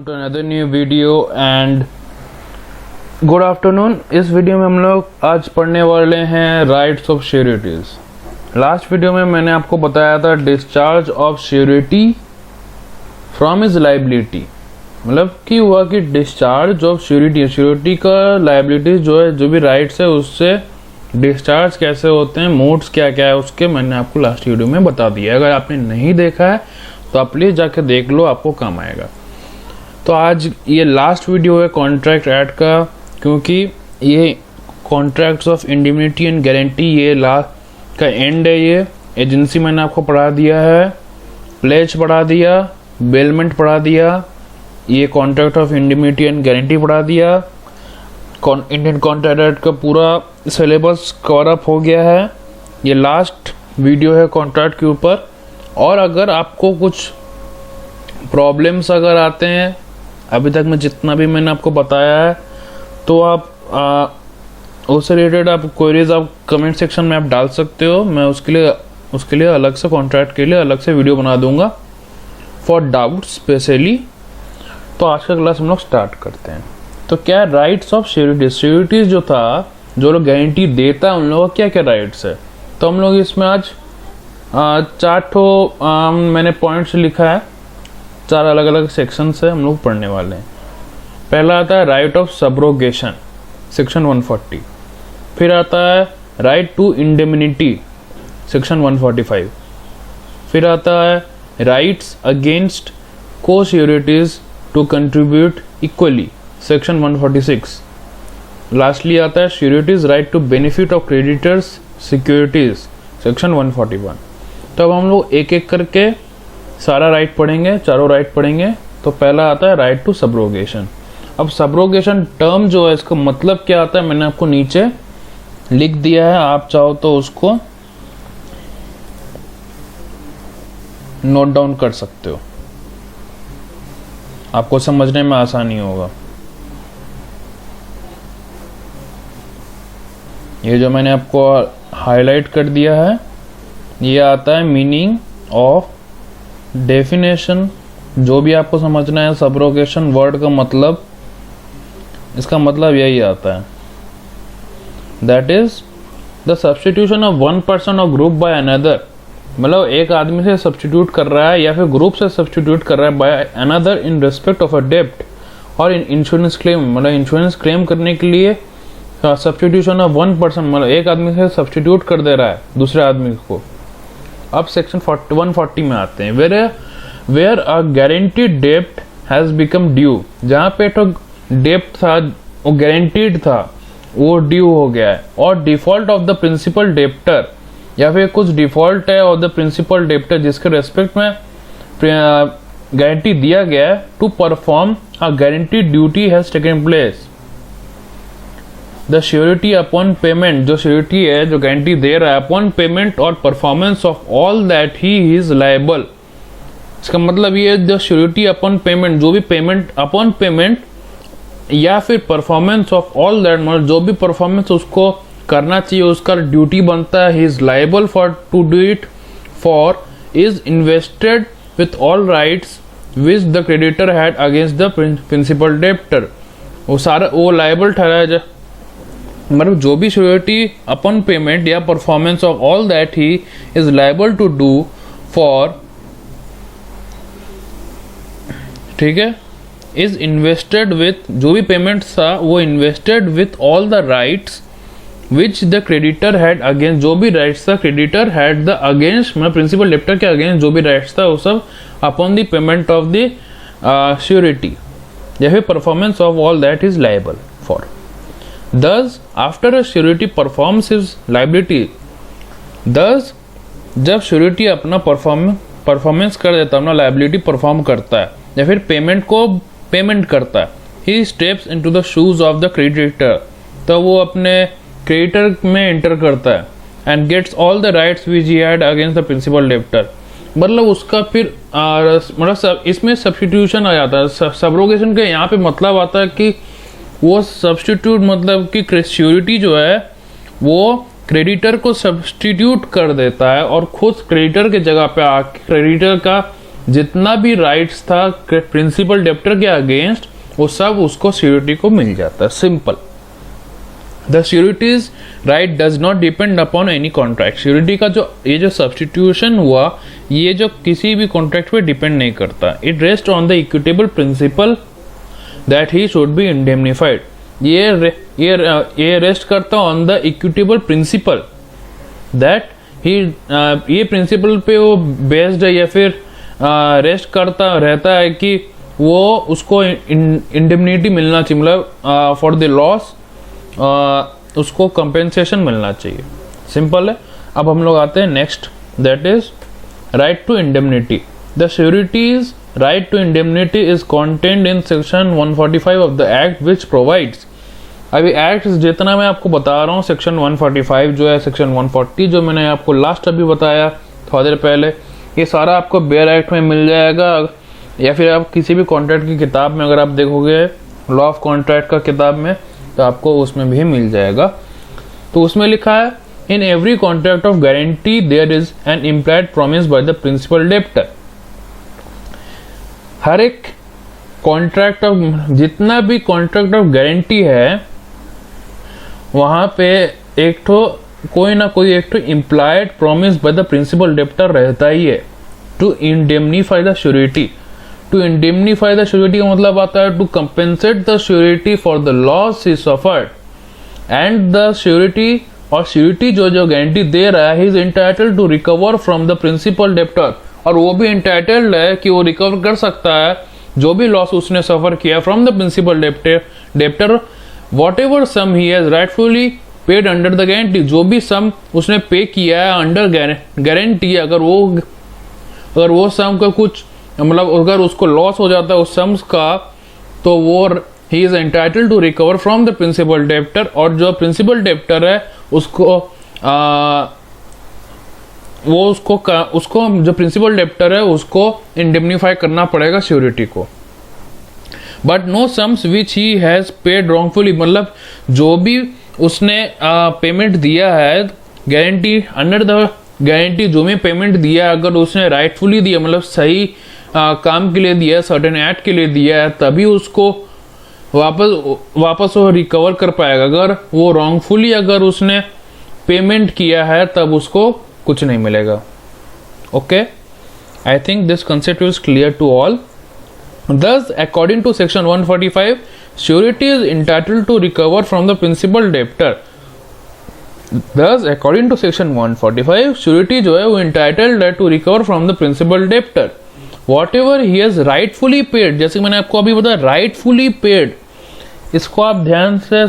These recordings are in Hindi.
To another new video and good afternoon. इस वीडियो में हम लोग आज पढ़ने वाले हैं rights of sureties. Last video में मैंने आपको बताया था discharge of surety from his liability, मतलब कि हुआ कि डिस्चार्ज ऑफ श्योरिटी का लाइबिलिटीज जो है, जो भी राइट्स है उससे डिस्चार्ज कैसे होते हैं, मोड्स क्या क्या है उसके मैंने आपको लास्ट वीडियो में बता दिया। अगर आपने नहीं देखा है तो आप प्लीज़ जाके देख लो, आपको काम आएगा। तो आज ये लास्ट वीडियो है कॉन्ट्रैक्ट एक्ट का, क्योंकि ये कॉन्ट्रैक्ट्स ऑफ इंडिमनिटी एंड गारंटी ये लास्ट का एंड है। ये एजेंसी मैंने आपको पढ़ा दिया है, प्लेज पढ़ा दिया, बेलमेंट पढ़ा दिया, ये कॉन्ट्रैक्ट ऑफ इंडिमनिटी एंड गारंटी पढ़ा दिया। इंडियन कॉन्ट्रैक्ट एक्ट का पूरा सिलेबस कवर अप हो गया है। ये लास्ट वीडियो है कॉन्ट्रैक्ट के ऊपर। और अगर आपको कुछ प्रॉब्लम्स अगर आते हैं अभी तक में जितना भी मैंने आपको बताया है, तो आप उससे रिलेटेड आप क्वेरीज आप कमेंट सेक्शन में आप डाल सकते हो। मैं उसके लिए अलग से कॉन्ट्रैक्ट के लिए अलग से वीडियो बना दूंगा फॉर डाउट स्पेशली। तो आज का क्लास हम लोग स्टार्ट करते हैं। तो क्या राइट्स ऑफ श्योरिटीज जो था, जो लोग गारंटी देता है उन लोगों का क्या क्या राइट्स है, तो हम लोग इसमें आज चार मैंने पॉइंट्स लिखा है, चार अलग अलग सेक्शन से हम लोग पढ़ने वाले हैं। पहला आता है राइट ऑफ सबरोगेशन सेक्शन 140, फिर आता है राइट टू इंडेमनिटी सेक्शन 145, फिर आता है rights against co sureties to contribute equally section 146, lastly आता है sureties right to benefit of creditors securities section 141। तो अब हम लोग एक एक करके सारा राइट पढ़ेंगे, चारों राइट पढ़ेंगे। तो पहला आता है राइट टू सबरोगेशन। अब सबरोगेशन टर्म जो है, इसका मतलब क्या आता है मैंने आपको नीचे लिख दिया है, आप चाहो तो उसको नोट डाउन कर सकते हो, आपको समझने में आसानी होगा। ये जो मैंने आपको हाईलाइट कर दिया है, ये आता है मीनिंग ऑफ डेफिनेशन। जो भी आपको समझना है सबरोगेशन वर्ड का मतलब, इसका मतलब यही आता है, that is the substitution of one person और ग्रुप बाय अनदर। मतलब एक आदमी से सब्स्टिट्यूट कर रहा है या फिर ग्रुप से सब्स्टिट्यूट कर रहा है by another in respect of a डेब्ट और इन इंश्योरेंस क्लेम। मतलब इंश्योरेंस क्लेम करने के लिए सब्स्टिट्यूशन ऑफ वन पर्सन, मतलब एक आदमी से सब्स्टिट्यूट कर दे रहा है दूसरे आदमी को। अब सेक्शन 140 में आते हैं, वेयर अ गारंटीड डेब्ट हैज बिकम ड्यू। जहाँ पे तो डेब्ट था वो गारंटीड था, वो ड्यू हो गया है, और default of the principal debtor, या फिर कुछ डिफॉल्ट है और द प्रिंसिपल डेब्टर जिसके रेस्पेक्ट में गारंटी दिया गया है, to perform a guaranteed duty has taken place. The surety upon payment, जो श्योरिटी है जो गारंटी दे रहा है, अपॉन पेमेंट और performance of all that he is liable. इसका मतलब ये द श्योरिटी अपॉन पेमेंट, जो भी पेमेंट अपॉन पेमेंट या फिर परफॉर्मेंस ऑफ ऑल दैट, मतलब जो भी परफॉर्मेंस उसको करना चाहिए, उसका ड्यूटी बनता है, he is liable for to do it for is invested with all rights which the creditor had against the principal debtor. वो सारा वो लायबल ठहराया जाए, मतलब जो भी श्योरिटी अपॉन पेमेंट या performance of all that he is liable to do for, ठीक है, इज इन्वेस्टेड विथ, जो भी पेमेंट था वो invested with all the rights which the creditor had against, जो भी राइट्स था क्रेडिटर हैड द अगेंस्ट, मतलब प्रिंसिपल डेब्टर के अगेंस्ट जो भी राइट्स था वो सब upon the payment of the surety या फिर performance of all that is liable for. Thus, after a surety performs his liability, thus जब surety अपना परफॉर्मेंस कर देता है, अपना लाइबिलिटी परफॉर्म करता है या फिर पेमेंट को पेमेंट करता है, he steps into the shoes of the creditor, तो वो अपने क्रेडिटर में एंटर करता है, and gets all the rights which he had against the principal debtor। मतलब उसका फिर मतलब इसमें सब्स्टिट्यूशन आ जाता है। सबरोगेशन का यहाँ पे मतलब आता है कि वो सब्स्टिट्यूट, मतलब कि श्योरिटी जो है वो क्रेडिटर को सब्स्टिट्यूट कर देता है और खुद क्रेडिटर के जगह पे आके क्रेडिटर का जितना भी राइट्स था प्रिंसिपल डेप्टर के अगेंस्ट वो सब उसको श्योरिटी को मिल जाता है। Simple. The sureties right does not depend upon any contract. Surety का ये जो सब्सटीट्यूशन हुआ ये जो किसी भी कॉन्ट्रैक्ट पे डिपेंड नहीं करता। It rest on the equitable principal that he should be indemnified. ये रेस्ट करता on the equitable principal that he ये प्रिंसिपल पे वो बेस्ड है या फिर रेस्ट करता रहता है कि वो उसको इंडेमनिटी मिलना चाहिए, मतलब फॉर द लॉस उसको कंपेंसेशन मिलना चाहिए। सिंपल है। अब हम लोग आते हैं next, that is right to indemnity. The sureties right to indemnity is contained in section 145 of the act which provides. अभी एक्ट जितना मैं आपको बता रहा हूँ, सेक्शन 145 जो है, सेक्शन 140 जो मैंने आपको लास्ट अभी बताया थोड़ी देर पहले, ये सारा आपको बेयर एक्ट में मिल जाएगा, या फिर आप किसी भी कॉन्ट्रैक्ट की किताब में अगर आप देखोगे लॉ ऑफ कॉन्ट्रैक्ट का किताब में तो आपको उसमें भी मिल जाएगा। तो उसमें लिखा है in every contract of guarantee there is an implied promise by the principal debtor. हर एक कॉन्ट्रैक्ट ऑफ, जितना भी कॉन्ट्रैक्ट ऑफ गारंटी है वहां पे एक तो कोई ना कोई एक तो implied promise by the principal debtor रहता ही है to indemnify the surety. To indemnify the surety का मतलब आता है to compensate the surety for the loss he suffered and the surety, और श्योरिटी जो गारंटी दे रहा है, he is entitled to recover from the principal debtor, और वो भी एंटाइटल्ड है कि वो रिकवर कर सकता है जो भी लॉस उसने सफर किया from the principal debtor whatever sum he has rightfully paid under the guarantee. जो भी सम उसने पे किया है अंडर गारंटी, अगर वो सम का कुछ, मतलब अगर उसको लॉस हो जाता है उस सम्स का, तो वो he is entitled to recover from the principal debtor, और जो प्रिंसिपल डेप्टर है उसको जो प्रिंसिपल डेप्टर है उसको इंडेमनीफाई करना पड़ेगा श्योरिटी को। But no sums which he has paid wrongfully, मतलब जो भी उसने पेमेंट दिया है गारंटी अंडर द गारंटी, जो भी पेमेंट दिया अगर उसने राइटफुली दिया, मतलब सही काम के लिए दिया, सर्टेन एक्ट के लिए दिया है, तभी उसको वापस वो रिकवर कर पाएगा। अगर वो रॉन्गफुली अगर उसने पेमेंट किया है तब उसको कुछ नहीं मिलेगा। Okay, I think this concept is clear to all. Thus, according to section 145, surety is entitled to recover from the principal debtor. Thus, according to section 145, surety जो है वो entitled है to recover from the principal debtor. Whatever he has rightfully paid, जैसे मैंने आपको अभी बताया rightfully paid, इसको आप ध्यान से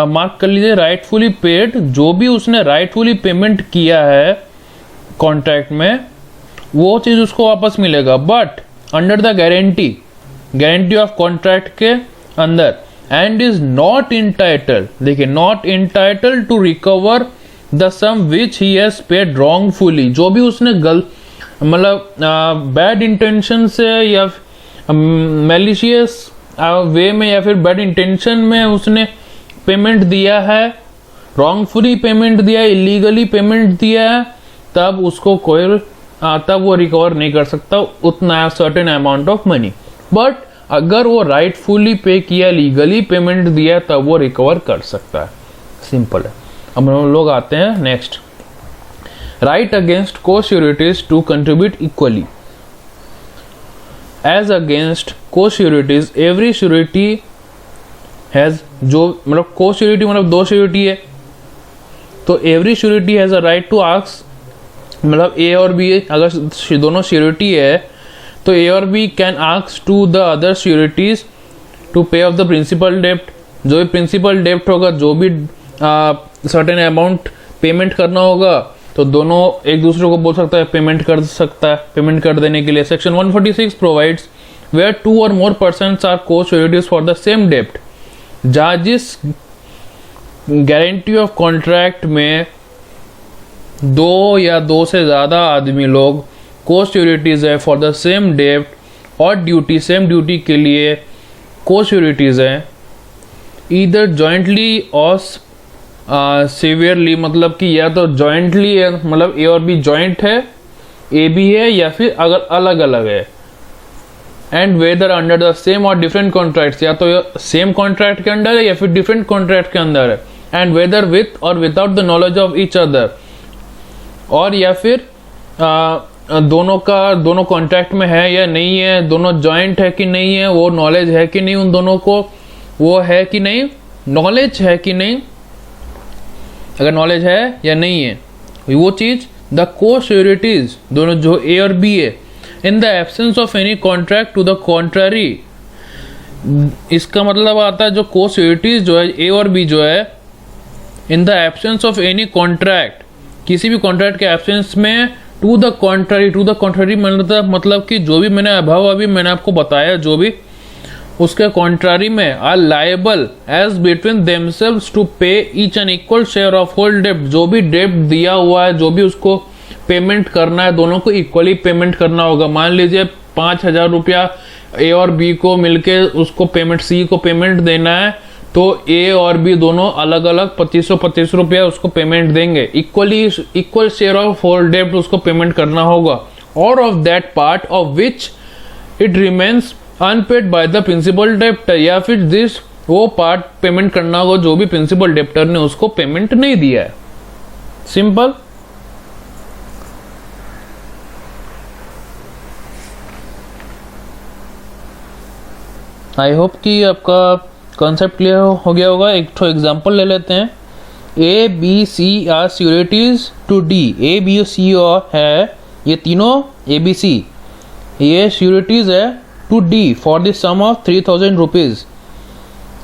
मार्क कर लीजिए। rightfully paid, जो भी उसने rightfully पेमेंट किया है कॉन्ट्रैक्ट में, वो चीज उसको वापस मिलेगा, but under the guarantee of contract के अंदर, एंड इज नॉट इंटाइटल्ड, देखिए not entitled to recover the sum which he has paid wrongfully. जो भी उसने मतलब बैड इंटेंशन से या मैलिशियस वे में या फिर बैड इंटेंशन में उसने पेमेंट दिया है, रॉन्गफुली पेमेंट दिया है, इलीगली पेमेंट दिया है, तब उसको कोई तब वो रिकवर नहीं कर सकता उतना certain amount of money. But अगर वो राइटफुली पे किया, लीगली पेमेंट दिया, तब वो रिकवर कर सकता है। सिंपल है। अब हम लोग आते हैं next, right against co sureties to contribute equally. As against co sureties, every surety has, जो मतलब को श्योरिटी मतलब दो श्योरिटी है, तो every surety has a right to ask, मतलब ए और बी अगर दोनों श्योरिटी है तो ए और B can ask to the other sureties to pay off the principal डेप्ट। जो भी प्रिंसिपल डेप्ट होगा, जो भी सर्टेन अमाउंट पेमेंट करना होगा, तो दोनों एक दूसरे को बोल सकता है पेमेंट कर देने के लिए। सेक्शन 146 प्रोवाइड्स वेयर टू और मोर पर्सन्स आर को श्योरिटीज फॉर द सेम डेप्ट। जहाँ जिस गारंटी ऑफ कॉन्ट्रैक्ट में दो या दो से ज्यादा आदमी लोग को श्योरिटीज है फॉर द सेम डेप्ट और ड्यूटी, सेम ड्यूटी के लिए को श्योरिटीज है, ईदर जॉइंटली और सिवियरली, मतलब कि या तो जॉइंटली है, मतलब ए और बी जॉइंट है, ए बी है या फिर अगर अलग अलग है, and whether under the same or different contracts, या तो सेम कॉन्ट्रैक्ट के अंडर है या फिर डिफरेंट कॉन्ट्रैक्ट के अंदर है, एंड वेदर विथ और without the knowledge of each other, और या फिर दोनों कॉन्ट्रैक्ट में है या नहीं है, दोनों जॉइंट है कि नहीं है, वो नॉलेज है कि नहीं उन दोनों को, वो है कि नहीं, नॉलेज है कि नहीं, अगर नॉलेज है या नहीं है वो चीज। द को श्योरिटीज, दोनों जो ए और बी है, in the absence of any contract to the contrary, इसका मतलब आता है जो को श्योरिटीज जो है ए और बी जो है, in the absence of any contract, किसी भी कॉन्ट्रैक्ट के एब्सेंस में, टू द कॉन्ट्ररी मतलब कि जो भी मैंने अभी मैंने आपको बताया, जो भी उसके कॉन्ट्ररी में, are liable as between themselves to pay each an equal share of whole डेब्ट, जो भी डेब्ट दिया हुआ है, जो भी उसको पेमेंट करना है, दोनों को इक्वली पेमेंट करना होगा। मान लीजिए 5,000 रुपया ए और बी को मिलके उसको पेमेंट, सी को पेमेंट देना है, तो ए और बी दोनों अलग अलग 2525 रुपया उसको पेमेंट देंगे, इक्वल शेयर ऑफ होल डेब्ट उसको पेमेंट करना होगा, और of that part of which it remains unpaid by the principal debtor, या फिर दिस वो पार्ट पेमेंट करना होगा जो भी प्रिंसिपल डेप्टर ने उसको पेमेंट नहीं दिया है। सिंपल। आई होप कि आपका कॉन्सेप्ट क्लियर हो गया होगा। एक तो एग्जांपल ले लेते हैं। A B C are securities to D, A B C है, ये तीनों ए बी सी ये सिक्योरिटीज है to D for the sum of 3,000 rupees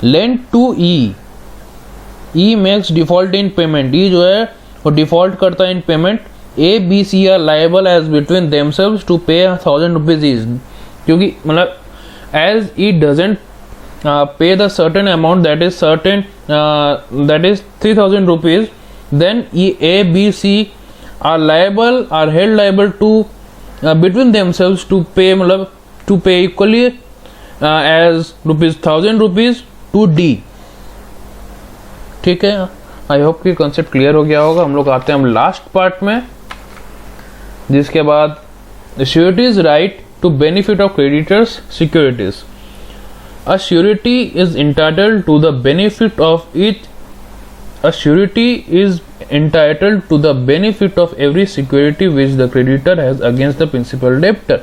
lend to E, E makes default in payment, E जो है वो डिफॉल्ट करता है in payment. A B C are liable as between themselves to pay 1,000 rupees each, क्योंकि मतलब as he doesn't pay the certain amount that is 3,000 rupees, then A, B, C are held liable to between themselves to pay, मतलब to pay equally as ₹1,000 rupees to D। ठीक है, आई होप कि कॉन्सेप्ट क्लियर हो गया होगा। हम लोग आते हैं हम लास्ट पार्ट में, जिसके बाद sureties right to benefit of creditors' securities. A surety is entitled to the benefit of each. A surety is entitled to the benefit of every security which the creditor has against the principal debtor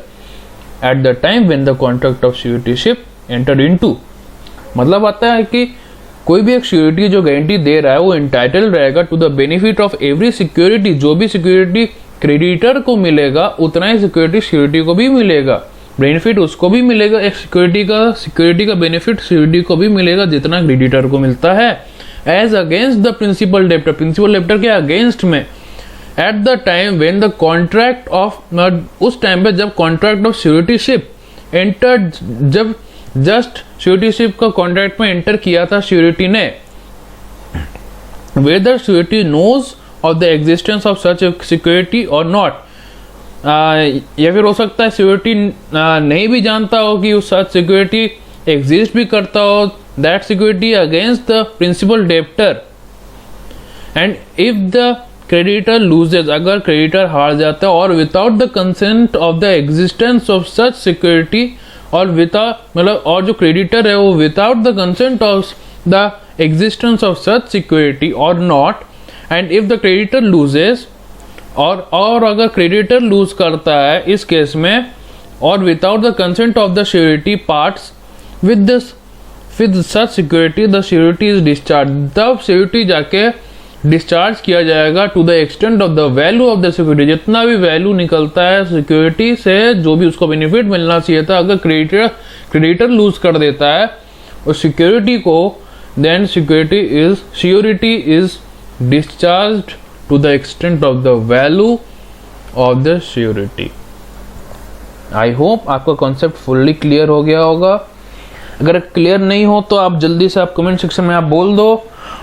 at the time when the contract of suretyship entered into. मतलब आता है कि कोई भी एक श्योरिटी जो गारंटी दे रहा है वो इंटाइटल रहेगा to the benefit of every security, जो भी सिक्योरिटी क्रेडिटर को मिलेगा उतना ही सिक्योरिटी श्योरिटी को भी मिलेगा, बेनिफिट उसको भी मिलेगा, एक सिक्योरिटी का बेनिफिट श्योरिटी को भी मिलेगा जितना क्रेडिटर को मिलता है, as against the principal debtor, principal debtor के अगेंस्ट में, at the time when the contract of, उस टाइम पे जब कॉन्ट्रैक्ट ऑफ श्योरिटीशिप एंटर्ड, जब जस्ट श्योरिटीशिप का कॉन्ट्रैक्ट में एंटर किया था श्योरिटी ने, whether surety knows of the existence of such a security or not, या फिर हो सकता है सिक्योरिटी नहीं भी जानता हो कि उस सच सिक्योरिटी एग्जिस्ट भी करता हो, that security against the principal debtor, and if the creditor loses, अगर क्रेडिटर हार जाता है, और without the consent of the existence of such security, और विदाउट मतलब और जो क्रेडिटर है वो without the consent of the existence of such security और not, and if the creditor loses, और अगर क्रेडिटर लूज करता है इस केस में, और without the consent of the surety parts with such security, the surety is discharge, तब श्योरिटी जाके डिस्चार्ज किया जाएगा to the extent of the value of the security, जितना भी वैल्यू निकलता है सिक्योरिटी से, जो भी उसको बेनिफिट मिलना चाहिए था, अगर क्रेडिटर लूज कर देता है उस सिक्योरिटी को, then surety is discharged to the extent of the value of the surety. I hope आपका कॉन्सेप्ट फुल्ली क्लियर हो गया होगा। अगर क्लियर नहीं हो तो आप जल्दी से आप कमेंट सेक्शन में आप बोल दो,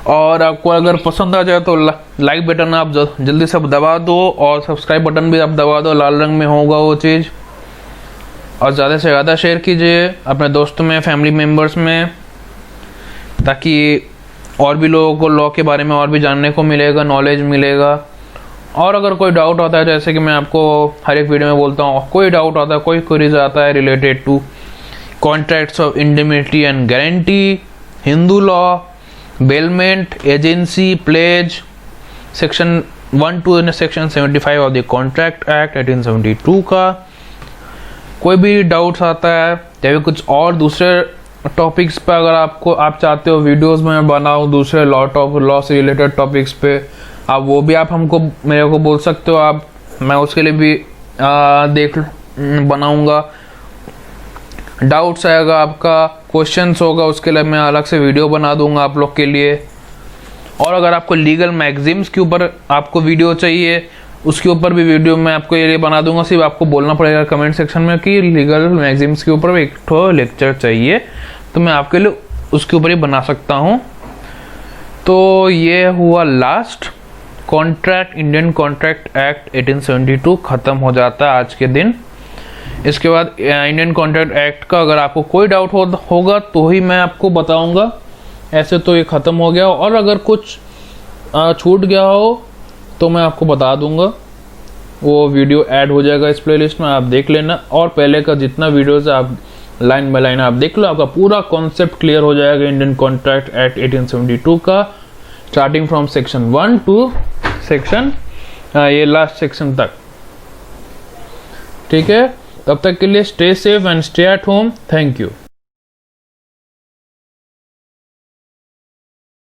और आपको अगर पसंद आ जाए तो लाइक बटन आप जल्दी से दबा दो, और सब्सक्राइब बटन भी आप दबा दो, लाल रंग में होगा वो चीज़, और ज़्यादा से ज़्यादा शेयर कीजिए अपने दोस्तों में, फैमिली मेम्बर्स में, ताकि और भी लोगों को लॉ के बारे में और भी जानने को मिलेगा, नॉलेज मिलेगा, और अगर कोई डाउट आता है, जैसे कि मैं आपको हर एक वीडियो में बोलता हूँ, कोई डाउट आता है, कोई क्वेरीज आता है related to contracts of indemnity and guarantee, Hindu law, bailment, agency, pledge, section 1 to section 75 of the contract act 1872 का कोई भी डाउट्स आता है या फिर कुछ और दूसरे टॉपिक्स पे अगर आप चाहते हो वीडियोस में बनाऊँ दूसरे लॉ से रिलेटेड टॉपिक्स पे, आप वो भी आप हमको मेरे को बोल सकते हो। मैं उसके लिए भी बनाऊंगा। डाउट्स आएगा आपका, क्वेश्चंस होगा, उसके लिए मैं अलग से वीडियो बना दूंगा आप लोग के लिए। और अगर आपको लीगल मैगजीम्स के ऊपर आपको वीडियो चाहिए, उसके ऊपर भी वीडियो मैं आपको ये बना दूंगा। सिर्फ आपको बोलना पड़ेगा कमेंट सेक्शन में कि लीगल मैगजीम्स के ऊपर एक ठो लेक्चर चाहिए, तो मैं आपके लिए उसके ऊपर ही बना सकता हूँ। तो ये हुआ last contract, Indian contract act 1872 ख़त्म हो जाता है आज के दिन। इसके बाद इंडियन कॉन्ट्रैक्ट एक्ट का अगर आपको कोई डाउट होगा तो ही मैं आपको बताऊंगा, ऐसे तो ये ख़त्म हो गया। और अगर कुछ छूट गया हो तो मैं आपको बता दूंगा, वो वीडियो ऐड हो जाएगा इस प्लेलिस्ट में, आप देख लेना। और पहले का जितना वीडियोज़ आप लाइन बाय लाइन आप देख लो, आपका पूरा कॉन्सेप्ट क्लियर हो जाएगा इंडियन कॉन्ट्रैक्ट एक्ट 1872 का, starting from section 1 to section ये लास्ट सेक्शन तक। ठीक है, तब तक के लिए stay safe and stay at home. Thank you.